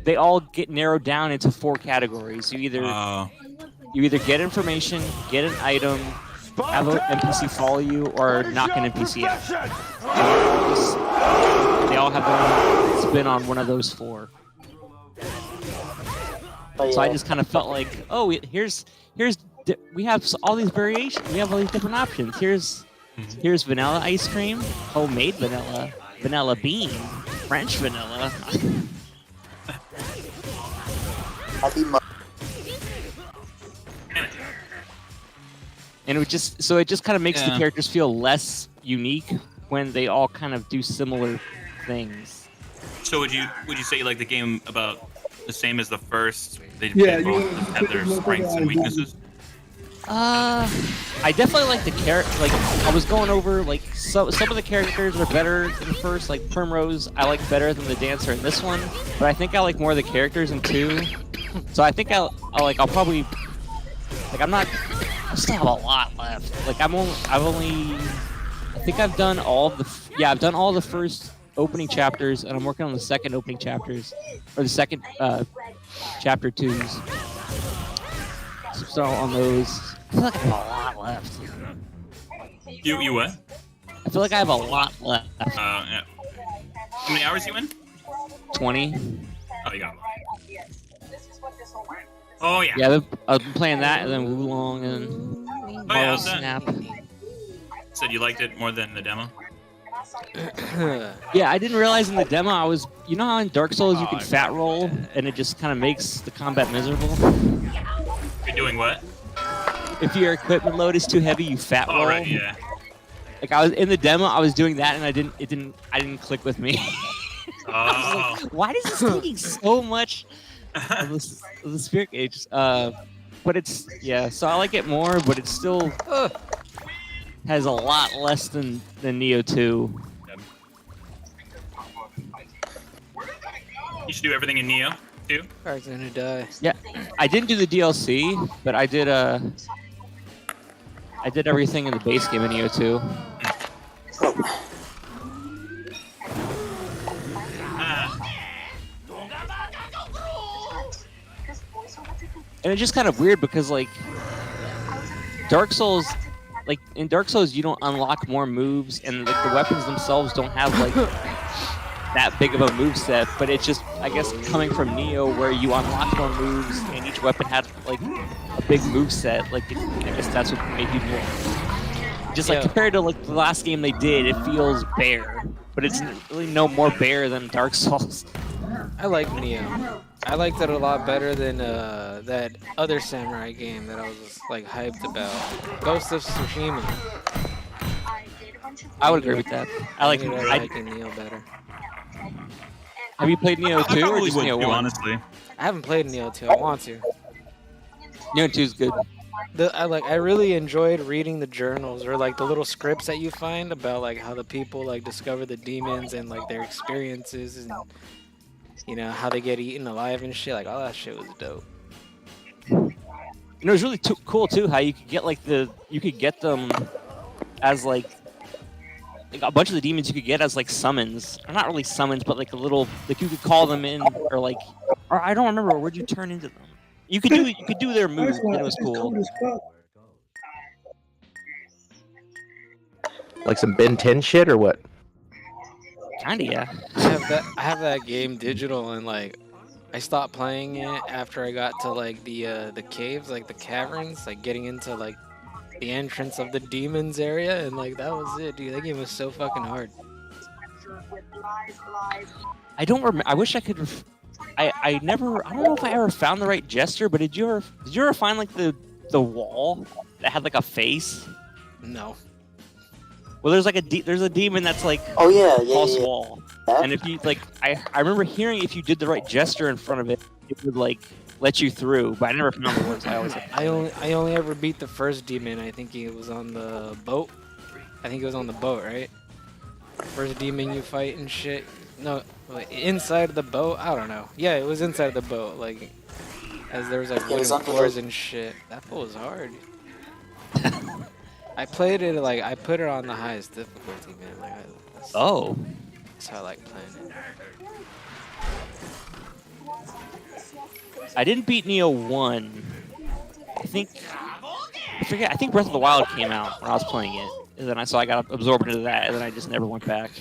they all get narrowed down into 4 categories. You either get information, get an item, have an NPC follow you, or knock an NPC out. They all have their own spin on one of those 4. So I just kind of felt like, oh, we have all these variations. We have all these different options. Here's vanilla ice cream, homemade vanilla, vanilla bean, French vanilla. And it just kind of makes the characters feel less unique when they all kind of do similar things. So would you say you like the game about the same as the first? They both have their strengths and weaknesses. I definitely like the character. Like I was going over, like some of the characters are better in the first. Like Primrose, I like better than the dancer in this one. But I think I like more of the characters in 2. So I think I'll probably like I still have a lot left. Like I think I've done all of I've done all the first opening chapters, and I'm working on the second opening chapters, or the second chapter 2s. So on those, I feel like I have a lot left. You what? I feel like I have a lot left. Yeah. How many hours you in? 20. Oh, you got one. Oh yeah. Yeah, I've been playing that, and then Wulong and Marvel Snap. Said you liked it more than the demo? Yeah, I didn't realize in the demo you know how in Dark Souls you can fat roll, and it just kind of makes the combat miserable? You're doing what? If your equipment load is too heavy, you fat roll. Oh, right, yeah. Like I was in the demo, I was doing that, and I didn't click with me. Oh. Like, why is this taking so much of the spirit gauge? But it's so I like it more, but it still has a lot less than Neo 2. You should do everything in Neo too. I'm gonna die. Yeah, I didn't do the DLC, but I did everything in the base game in Neo 2. And it's just kind of weird because like Dark Souls, like in Dark Souls you don't unlock more moves, and like the weapons themselves don't have like that big of a move set, but it's just, I guess, coming from Neo where you unlock more moves and each weapon had like a big move set. Like I guess that's what made people just like compared to like the last game they did, it feels bare, but it's really no more bare than Dark Souls. I like Neo. I liked it a lot better than that other samurai game that I was like hyped about, Ghost of Tsushima. I would agree with that. I like Neo better. Have you played Neo 2 or just Neo 1? Honestly, I haven't played Neo 2. I want to. Neo 2 is good. I really enjoyed reading the journals or like the little scripts that you find about like how the people like discover the demons and like their experiences and you know how they get eaten alive and shit. Like all that shit was dope. You know, it's really cool too how you could get like you could get them as like a bunch of the demons you could get as like summons, or not really summons, but like a little, like you could call them in, or I don't remember, where'd you turn into them? You could do their moves, and it was cool. Like some Ben 10 shit or what? Kinda, yeah. I have that game digital, and like I stopped playing it after I got to like the caves, like the caverns, like getting into like the entrance of the demons area, and like that was it, dude. That game was so fucking hard. I don't remember. I wish I could. I don't know if I ever found the right gesture, but did you ever find like the wall that had like a face? No. Well, there's like there's a demon that's like false wall, and if you like, I remember hearing if you did the right gesture in front of it, it would like let you through. But I never found the words. I only ever beat the first demon. I think it was on the boat. I think it was on the boat, right? First demon you fight and shit. No, inside the boat. I don't know. Yeah, it was inside the boat. Like, as there was like wooden floors and shit. That fool was hard. I played it like I put it on the highest difficulty, man. Like, that's how I like playing it. I didn't beat Neo 1. I forget. I think Breath of the Wild came out when I was playing it, and then I got absorbed into that, and then I just never went back.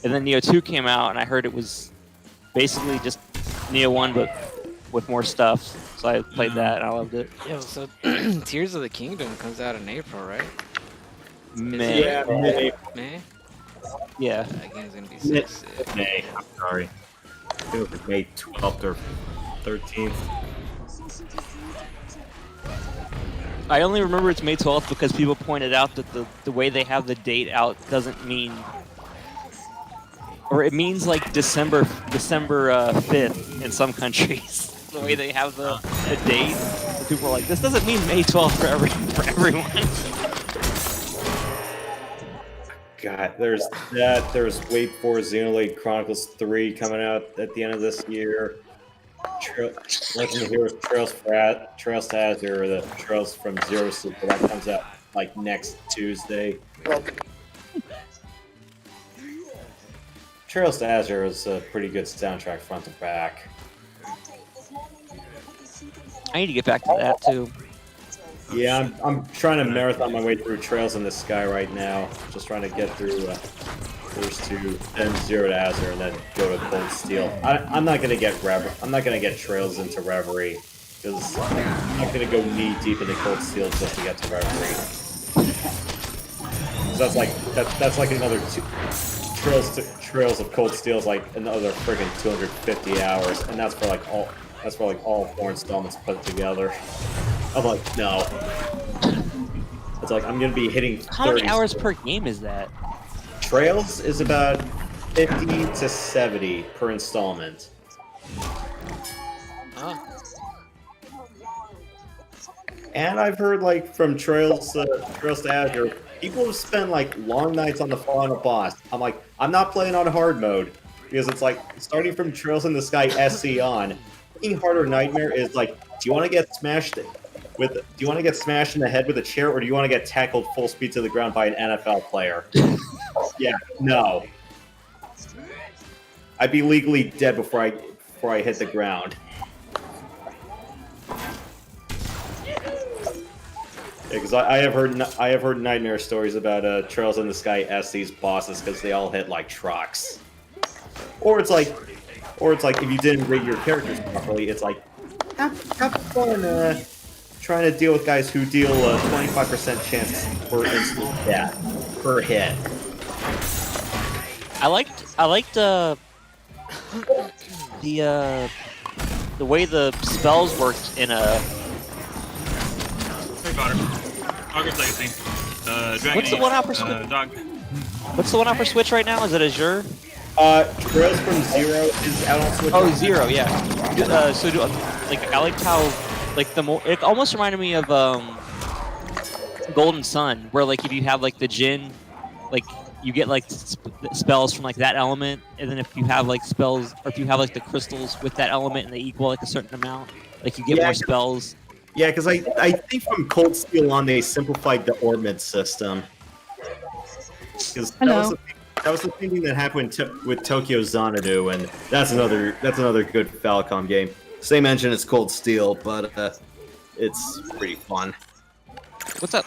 And then Neo 2 came out, and I heard it was basically just Neo 1 but with more stuff. So I played that, and I loved it. Yo, so Tears of the Kingdom comes out in April, right? May. Yeah, May. May? Yeah. That game's gonna be so sick. May. I'm sorry. I think it was May 12th or 13th. I only remember it's May 12th because people pointed out that the way they have the date out doesn't mean, or it means like December 5th in some countries. The way they have the date, and people are like, this doesn't mean May 12th for everyone. God, there's that. There's Wait for Xenoblade Chronicles 3 coming out at the end of this year. Legend of Heroes Trails to Azure, the Trails from Zero Super, that comes out like next Tuesday. Trails to Azure is a pretty good soundtrack front to back. I need to get back to that too. Yeah, I'm trying to marathon my way through Trails in the Sky right now. Just trying to get through first two, then Zero to Azure, and then go to Cold Steel. I'm not gonna get Trails into Reverie because I'm not gonna go knee deep into Cold Steel just to get to Reverie. So that's like another Trails of Cold Steel is like another friggin' 250 hours, and that's for like all 4 installments put together. I'm like, no. It's like I'm gonna be hitting 30. How many hours per game is that? Trails is about 50 to 70 per installment. Oh. And I've heard like from Trails to Azure, people have spent like long nights on the final boss. I'm like, I'm not playing on hard mode because it's like starting from Trails in the Sky SC on. Being harder nightmare is like, do you want to get smashed in the head with a chair, or do you want to get tackled full speed to the ground by an NFL player? Yeah, no. I'd be legally dead before I hit the ground. Because I have heard nightmare stories about Trails in the Sky SC's bosses because they all hit like trucks. Or it's like if you didn't rate your characters properly, it's like have fun trying to deal with guys who deal 25% chance for instant death per hit. I liked the way the spells worked in a. Hey, Potter. August Legacy. Dragon What's the Age, one out for Dog. What's the one out for Switch right now? Is it Azure? Trails from Zero is out on Switch. Oh, Zero, yeah. I liked how, like, it almost reminded me of Golden Sun, where like if you have like the Jinn, like you get like spells from like that element, and then if you have like spells, or if you have like the crystals with that element and they equal like a certain amount, like you get more spells. Yeah, because I think from Cold Steel on they simplified the orbit system. Because that was the thing that happened with Tokyo Xanadu, and that's another good Falcom game. Same engine as Cold Steel, but it's pretty fun. What's up?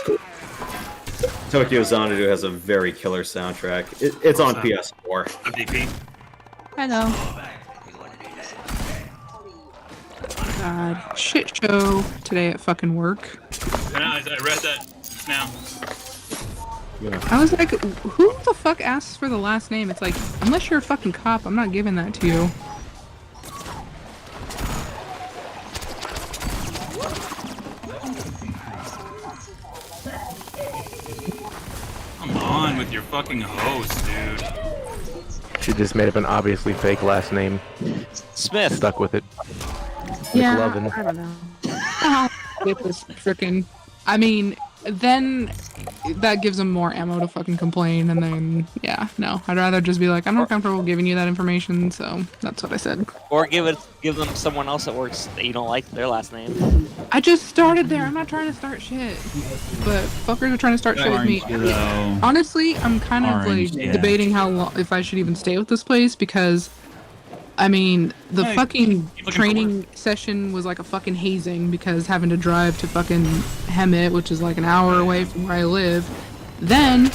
Tokyo Xanadu has a very killer soundtrack. It's on PS4. DP. Hello. God, shit show today at fucking work. I read that now. Yeah. I was like, who the fuck asks for the last name? It's like, unless you're a fucking cop, I'm not giving that to you. Come on with your fucking host, dude. She just made up an obviously fake last name. Smith. Stuck with it. Yeah, McLovin. I don't know. With this frickin'... I mean, then that gives them more ammo to fucking complain, and then, yeah, no. I'd rather just be like, I'm not comfortable giving you that information, so that's what I said. Or give them someone else that works that you don't like their last name. I just started there. I'm not trying to start shit. But fuckers are trying to start shit with me. Honestly, I'm kind of like debating how long, if I should even stay with this place, because I mean, the Hey, fucking keep looking training session was like a fucking hazing because having to drive to fucking Hemet, which is like an hour away from where I live. Then,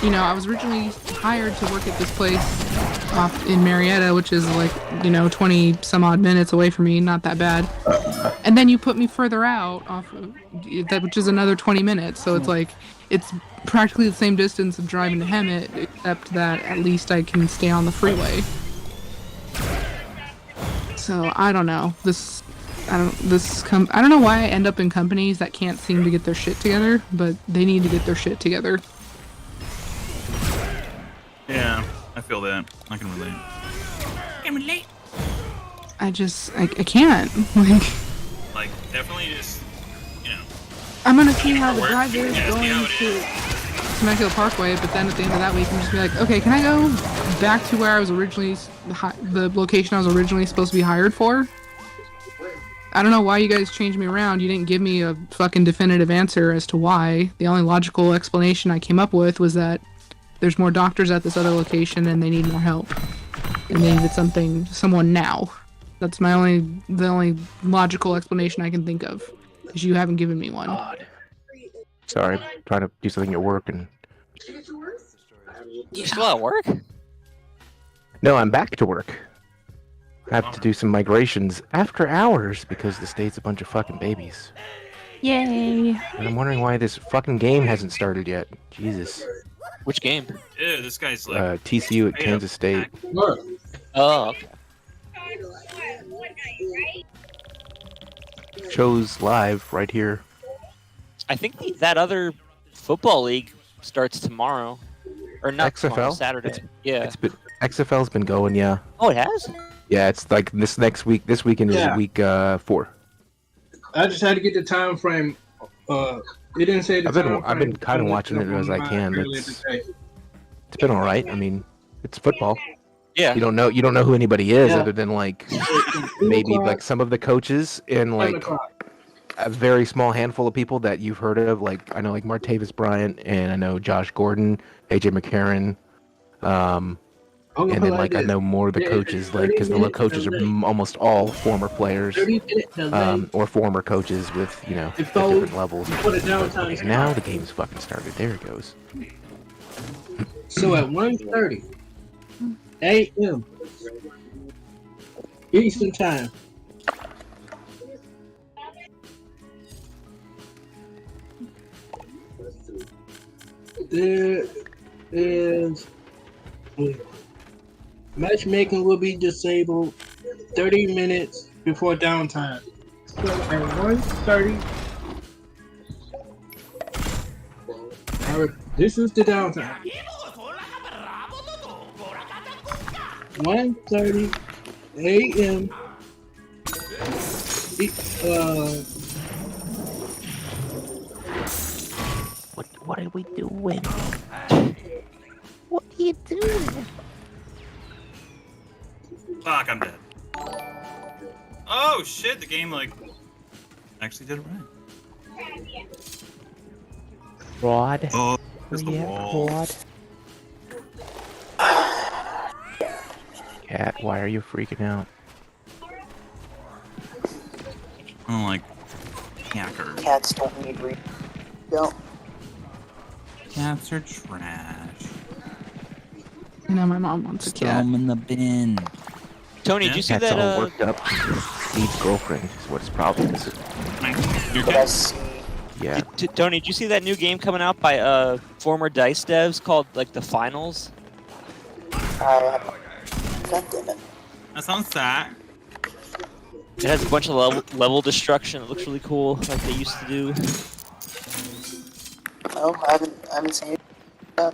you know, I was originally hired to work at this place off in Marietta, which is like, you know, 20 some odd minutes away from me, not that bad. And then you put me further out off of that, which is another 20 minutes. So it's like, it's practically the same distance of driving to Hemet, except that at least I can stay on the freeway. So I don't know. I don't know why I end up in companies that can't seem to get their shit together, but they need to get their shit together. Yeah, I feel that. I can relate. I can't. Like, definitely just, you know. I'm gonna see how the Work. drive is Yeah, see going how it to is. Temecula Parkway, but then at the end of that week, I'm just be like, okay, can I go back to where I was originally, the location I was originally supposed to be hired for? I don't know why you guys changed me around. You didn't give me a fucking definitive answer as to why. The only logical explanation I came up with was that there's more doctors at this other location and they need more help. And they needed someone now. That's the only logical explanation I can think of. Because you haven't given me one. Sorry, trying to do something at work and... You still at work? No, I'm back to work. I have to do some migrations after hours because the state's a bunch of fucking babies. Yay! And I'm wondering why this fucking game hasn't started yet. Jesus. Which game? Ew, this guy's like. TCU at Kansas State. Oh, okay. Shows live right here. I think that other football league starts tomorrow. Or not tomorrow, XFL? Saturday. Yeah. XFL's been going, yeah. Oh, it has? Yeah, it's like this weekend is week 4. I just had to get the time frame. It didn't say the time I've been frame. kind of watching it as I can. Earlier It's today. been all right. I mean, it's football. Yeah. You don't know who anybody is Yeah. other than like maybe like some of the coaches and 7 like o'clock. a very small handful of people that you've heard of. Like I know like Martavis Bryant and I know Josh Gordon, AJ McCarron, I'm gonna and put then it like I this. know more of the Yeah, coaches 30 because the minutes coaches are delay. almost all former players 30 minute delay or former coaches with at Before- different levels. before the downtime Okay, now the game's fucking started. There it goes. So at 1:30 a.m. Eastern Time, there is matchmaking will be disabled 30 minutes before downtime. So at 1:30, this is the downtime. 1:30 a.m. What are we doing? Fuck, I'm dead. Oh shit, the game like actually did it right. Rod. Oh, it's the wall. Cat, why are you freaking out? I don't like hacker. Cats don't need re. Don't. Cats are trash. You know, my mom wants a Throw cat. them in the bin. Tony, Yeah. did you see Cat's that? all worked up. Steve's girlfriend is what his problem is. Your But I cat? see. Yeah. Tony, did you see that new game coming out by former Dice devs called like the Finals? God damn it. That sounds sad. It has a bunch of level destruction. It looks really cool, like they used to do. No, I haven't seen it.